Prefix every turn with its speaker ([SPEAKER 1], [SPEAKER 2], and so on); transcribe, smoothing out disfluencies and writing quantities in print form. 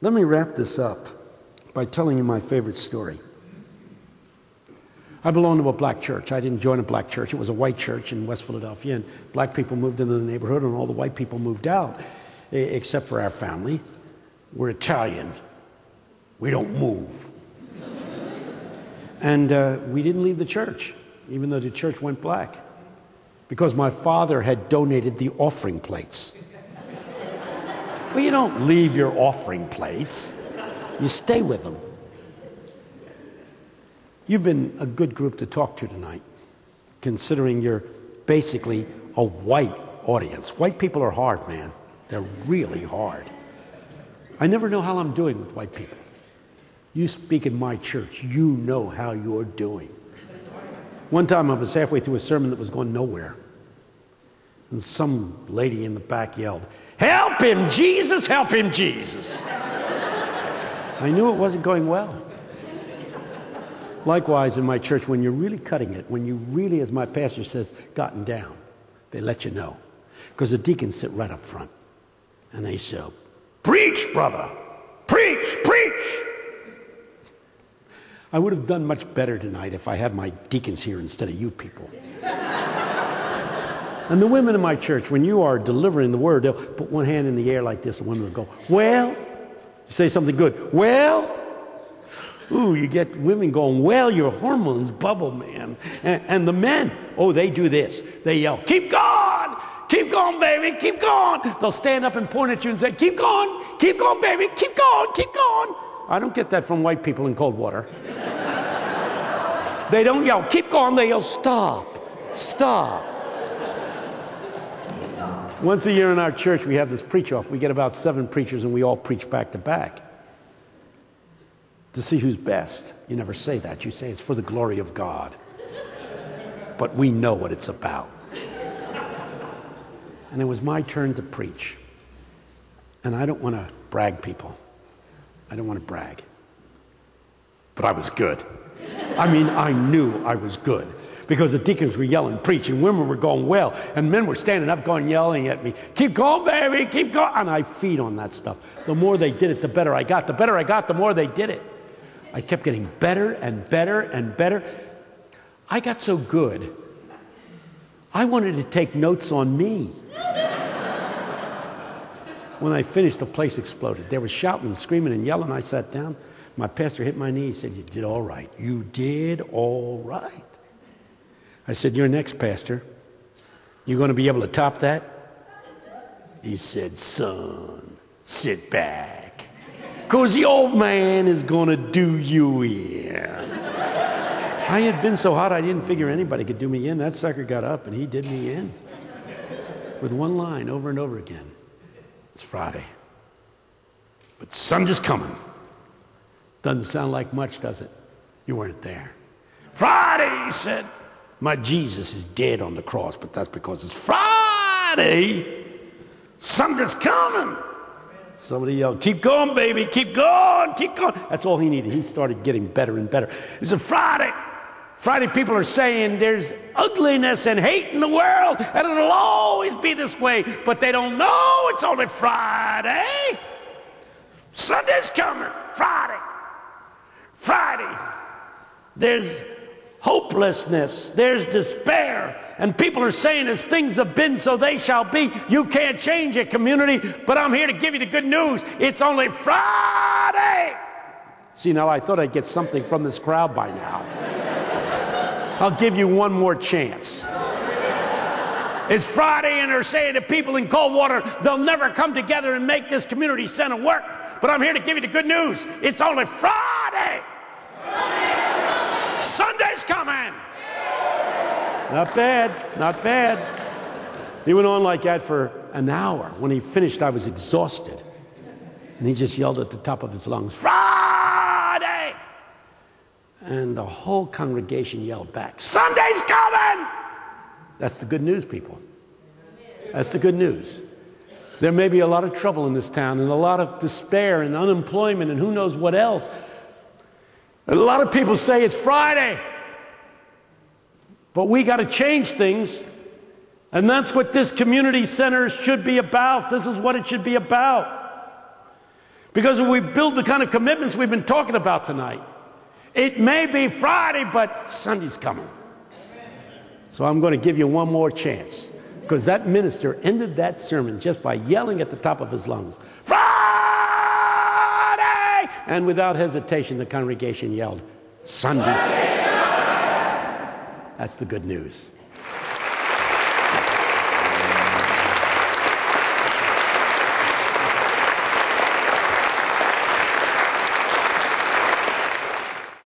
[SPEAKER 1] Let me wrap this up by telling you my favorite story. I belonged to a black church. I didn't join a black church. It was a white church in West Philadelphia, and black people moved into the neighborhood, and all the white people moved out, except for our family. We're Italian. We don't move. And we didn't leave the church, even though the church went black, because my father had donated the offering plates. Well, you don't leave your offering plates. You stay with them. You've been a good group to talk to tonight, considering you're basically a white audience. White people are hard, man. They're really hard. I never know how I'm doing with white people. You speak in my church, you know how you're doing. One time I was halfway through a sermon that was going nowhere, and some lady in the back yelled, "Help him, Jesus! Help him, Jesus!" I knew it wasn't going well. Likewise, in my church, when you're really cutting it, when you really, as my pastor says, gotten down, they let you know. Because the deacons sit right up front, and they say, "Preach, brother! Preach, preach!" I would have done much better tonight if I had my deacons here instead of you people. And the women in my church, when you are delivering the word, they'll put one hand in the air like this, and women will go, "Well," you say something good, "Well," ooh, you get women going, "Well, your hormones bubble, man." And the men, oh, they do this. They yell, "Keep going! Keep going, baby, keep going." They'll stand up and point at you and say, keep going, baby, keep going, keep going." I don't get that from white people in cold water. They don't yell, "Keep going," they yell, "Stop, stop." Once a year in our church, we have this preach-off. We get about 7 preachers, and we all preach back to back to see who's best. You never say that. You say it's for the glory of God. But we know what it's about. And it was my turn to preach. And I don't want to brag, people. I don't want to brag. But I was good. I mean, I knew I was good. Because the deacons were yelling, "Preach," and women were going, "Well," and men were standing up going, yelling at me, "Keep going, baby, keep going." And I feed on that stuff. The more they did it, the better I got. The better I got, the more they did it. I kept getting better and better and better. I got so good, I wanted to take notes on me. When I finished, the place exploded. They were shouting and screaming and yelling. I sat down. My pastor hit my knee. He said, "You did all right. You did all right." I said, "You're next, Pastor. You going to be able to top that?" He said, "Son, sit back, because the old man is going to do you in." I had been so hot I didn't figure anybody could do me in. That sucker got up and he did me in with one line over and over again. "It's Friday, but Sunday's coming." Doesn't sound like much, does it? You weren't there. "Friday," he said. "My Jesus is dead on the cross, but that's because it's Friday. Sunday's coming." Somebody yelled, "Keep going, baby, keep going, keep going." That's all he needed. He started getting better and better. He said, "Friday. Friday, people are saying there's ugliness and hate in the world, and it'll always be this way, but they don't know it's only Friday. Sunday's coming. Friday. Friday. There's hopelessness, there's despair, and people are saying as things have been, so they shall be. You can't change it, community, but I'm here to give you the good news. It's only Friday." See, now I thought I'd get something from this crowd by now. I'll give you one more chance. It's Friday, and they're saying to people in Coldwater, they'll never come together and make this community center work, but I'm here to give you the good news. It's only Friday. Sunday's coming. Not bad, not bad. He went on like that for an hour. When he finished, I was exhausted. And he just yelled at the top of his lungs, "Friday!" And the whole congregation yelled back, "Sunday's coming!" That's the good news, people. That's the good news. There may be a lot of trouble in this town and a lot of despair and unemployment and who knows what else. And a lot of people say it's Friday. But we got to change things. And that's what this community center should be about. This is what it should be about. Because if we build the kind of commitments we've been talking about tonight, it may be Friday, but Sunday's coming. So I'm going to give you one more chance, because that minister ended that sermon just by yelling at the top of his lungs, Friday! And without hesitation, the congregation yelled, Sunday. That's the good news.